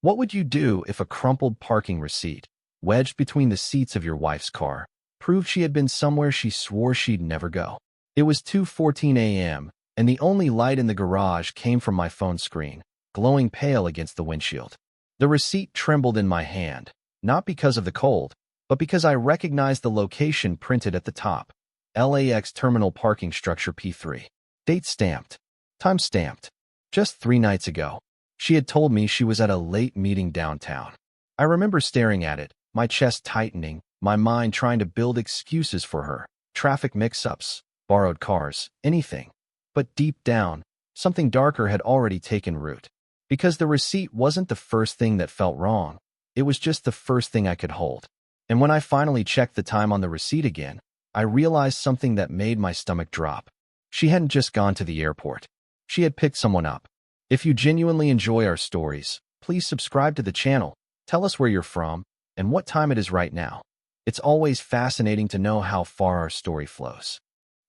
What would you do if a crumpled parking receipt, wedged between the seats of your wife's car, proved she had been somewhere she swore she'd never go? It was 2:14 a.m., and the only light in the garage came from my phone screen, glowing pale against the windshield. The receipt trembled in my hand, not because of the cold, but because I recognized the location printed at the top. LAX Terminal Parking Structure P3. Date stamped. Time stamped. Just 3 nights ago, she had told me she was at a late meeting downtown. I remember staring at it, my chest tightening, my mind trying to build excuses for her. Traffic mix-ups, borrowed cars, anything. But deep down, something darker had already taken root. Because the receipt wasn't the first thing that felt wrong, it was just the first thing I could hold. And when I finally checked the time on the receipt again, I realized something that made my stomach drop. She hadn't just gone to the airport. She had picked someone up. If you genuinely enjoy our stories, please subscribe to the channel, tell us where you're from, and what time it is right now. It's always fascinating to know how far our story flows.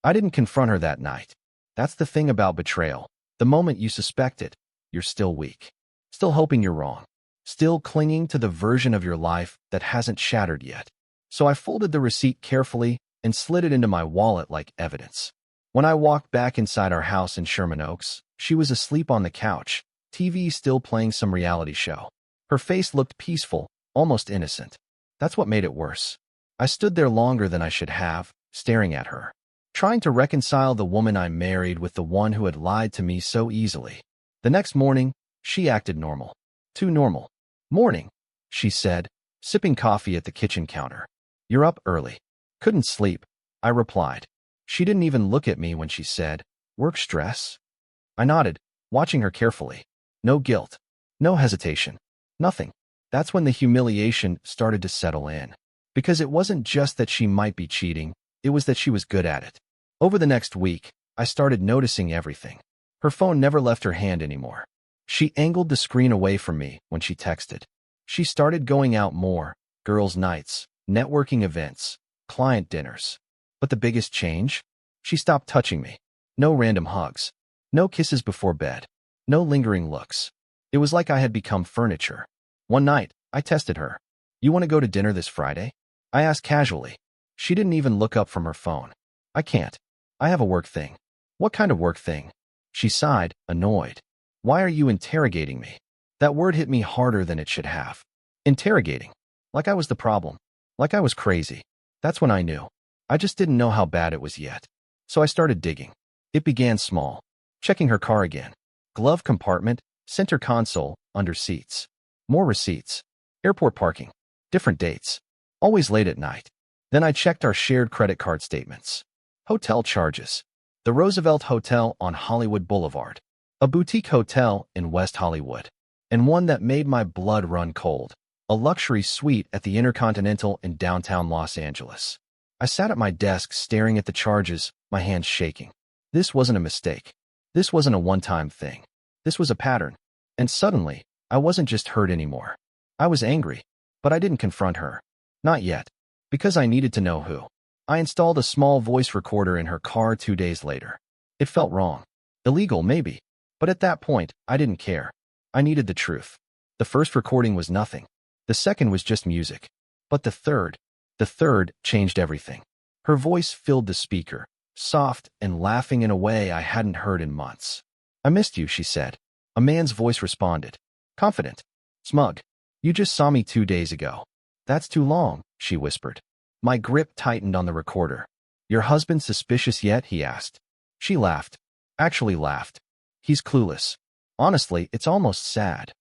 I didn't confront her that night. That's the thing about betrayal. The moment you suspect it, you're still weak. Still hoping you're wrong. Still clinging to the version of your life that hasn't shattered yet. So I folded the receipt carefully and slid it into my wallet like evidence. When I walked back inside our house in Sherman Oaks, she was asleep on the couch, TV still playing some reality show. Her face looked peaceful, almost innocent. That's what made it worse. I stood there longer than I should have, staring at her, trying to reconcile the woman I married with the one who had lied to me so easily. The next morning, she acted normal. Too normal. Morning, she said, sipping coffee at the kitchen counter. You're up early. Couldn't sleep, I replied. She didn't even look at me when she said, work stress? I nodded, watching her carefully. No guilt. No hesitation. Nothing. That's when the humiliation started to settle in. Because it wasn't just that she might be cheating, it was that she was good at it. Over the next week, I started noticing everything. Her phone never left her hand anymore. She angled the screen away from me when she texted. She started going out more, girls' nights, networking events, client dinners. But the biggest change? She stopped touching me. No random hugs. No kisses before bed. No lingering looks. It was like I had become furniture. One night, I tested her. You want to go to dinner this Friday? I asked casually. She didn't even look up from her phone. I can't. I have a work thing. What kind of work thing? She sighed, annoyed. Why are you interrogating me? That word hit me harder than it should have. Interrogating. Like I was the problem. Like I was crazy. That's when I knew. I just didn't know how bad it was yet. So I started digging. It began small. Checking her car again. Glove compartment, center console, under seats. More receipts. Airport parking. Different dates. Always late at night. Then I checked our shared credit card statements. Hotel charges. The Roosevelt Hotel on Hollywood Boulevard. A boutique hotel in West Hollywood. And one that made my blood run cold. A luxury suite at the Intercontinental in downtown Los Angeles. I sat at my desk staring at the charges, my hands shaking. This wasn't a mistake. This wasn't a one-time thing. This was a pattern. And suddenly, I wasn't just hurt anymore. I was angry. But I didn't confront her. Not yet. Because I needed to know who. I installed a small voice recorder in her car 2 days later. It felt wrong. Illegal, maybe. But at that point, I didn't care. I needed the truth. The first recording was nothing. The second was just music. But the third changed everything. Her voice filled the speaker, soft and laughing in a way I hadn't heard in months. I missed you, she said. A man's voice responded. Confident. Smug. You just saw me 2 days ago. That's too long, she whispered. My grip tightened on the recorder. Your husband suspicious yet? He asked. She laughed. Actually laughed. He's clueless. Honestly, it's almost sad.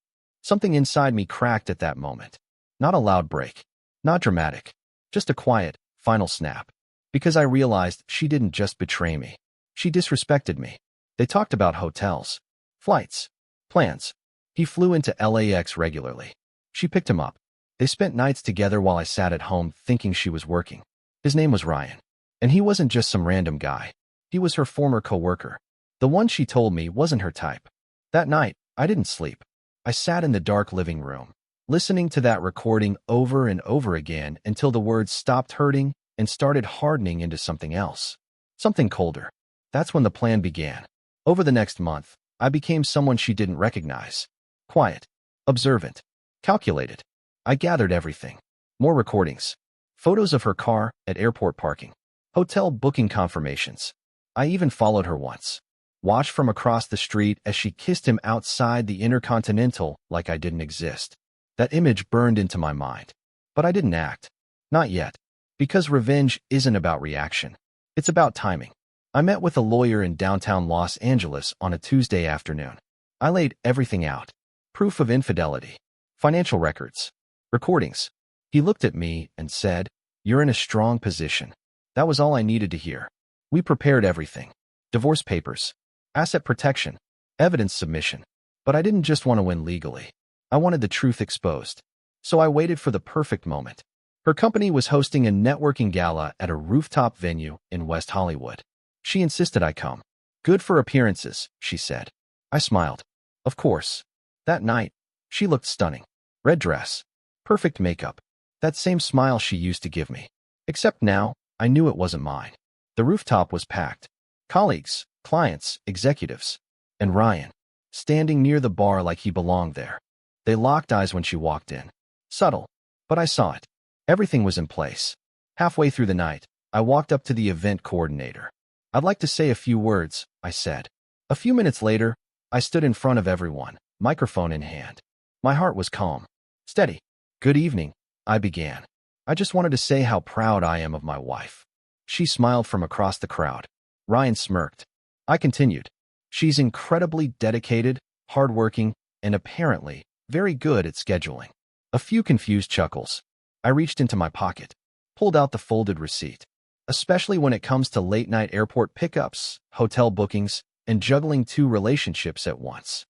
Something inside me cracked at that moment. Not a loud break. Not dramatic. Just a quiet, final snap. Because I realized she didn't just betray me. She disrespected me. They talked about hotels, flights, plans. He flew into LAX regularly. She picked him up. They spent nights together while I sat at home thinking she was working. His name was Ryan. And he wasn't just some random guy. He was her former coworker. The one she told me wasn't her type. That night, I didn't sleep. I sat in the dark living room, listening to that recording over and over again until the words stopped hurting and started hardening into something else. Something colder. That's when the plan began. Over the next month, I became someone she didn't recognize. Quiet. Observant. Calculated. I gathered everything. More recordings. Photos of her car at airport parking. Hotel booking confirmations. I even followed her once. Watched from across the street as she kissed him outside the Intercontinental like I didn't exist. That image burned into my mind. But I didn't act. Not yet. Because revenge isn't about reaction. It's about timing. I met with a lawyer in downtown Los Angeles on a Tuesday afternoon. I laid everything out. Proof of infidelity. Financial records. Recordings. He looked at me and said, "You're in a strong position." That was all I needed to hear. We prepared everything. Divorce papers. Asset protection. Evidence submission. But I didn't just want to win legally. I wanted the truth exposed. So I waited for the perfect moment. Her company was hosting a networking gala at a rooftop venue in West Hollywood. She insisted I come. Good for appearances, she said. I smiled. Of course. That night, she looked stunning. Red dress. Perfect makeup. That same smile she used to give me. Except now, I knew it wasn't mine. The rooftop was packed. Colleagues, clients, executives. And Ryan, standing near the bar like he belonged there. They locked eyes when she walked in. Subtle, but I saw it. Everything was in place. Halfway through the night, I walked up to the event coordinator. "I'd like to say a few words," I said. A few minutes later, I stood in front of everyone, microphone in hand. My heart was calm. Steady. "Good evening," I began. "I just wanted to say how proud I am of my wife." She smiled from across the crowd. Ryan smirked. I continued. "She's incredibly dedicated, hardworking, and apparently very good at scheduling." A few confused chuckles. I reached into my pocket, pulled out the folded receipt. Especially when it comes to late-night airport pickups, hotel bookings, and juggling two relationships at once.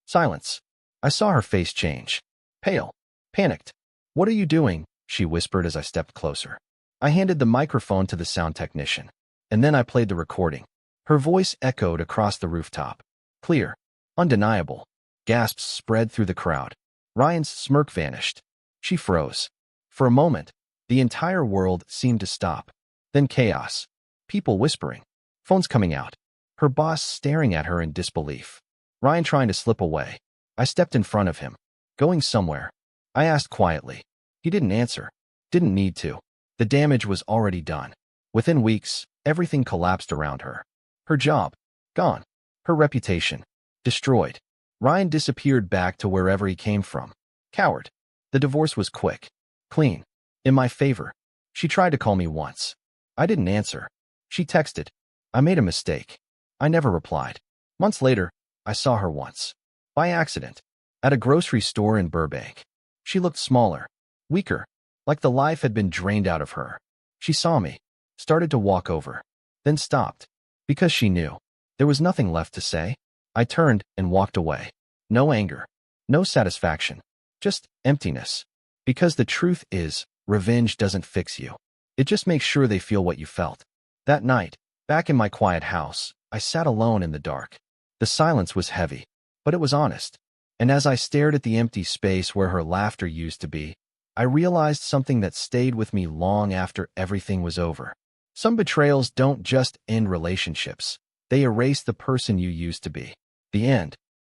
Silence. I saw her face change. Pale. Panicked. "What are you doing?" she whispered as I stepped closer. I handed the microphone to the sound technician, and then I played the recording. Her voice echoed across the rooftop. Clear. Undeniable. Gasps spread through the crowd. Ryan's smirk vanished. She froze. For a moment, the entire world seemed to stop. Then chaos. People whispering. Phones coming out. Her boss staring at her in disbelief. Ryan trying to slip away. I stepped in front of him. "Going somewhere?" I asked quietly. He didn't answer. Didn't need to. The damage was already done. Within weeks, everything collapsed around her. Her job. Gone. Her reputation. Destroyed. Ryan disappeared back to wherever he came from. Coward. The divorce was quick. Clean. In my favor. She tried to call me once. I didn't answer. She texted. I made a mistake. I never replied. Months later, I saw her once. By accident. At a grocery store in Burbank. She looked smaller. Weaker. Like the life had been drained out of her. She saw me. Started to walk over. Then stopped. Because she knew. There was nothing left to say. I turned and walked away. No anger. No satisfaction. Just emptiness. Because the truth is, revenge doesn't fix you. It just makes sure they feel what you felt. That night, back in my quiet house, I sat alone in the dark. The silence was heavy, but it was honest. And as I stared at the empty space where her laughter used to be, I realized something that stayed with me long after everything was over. Some betrayals don't just end relationships. They erase the person you used to be. The end,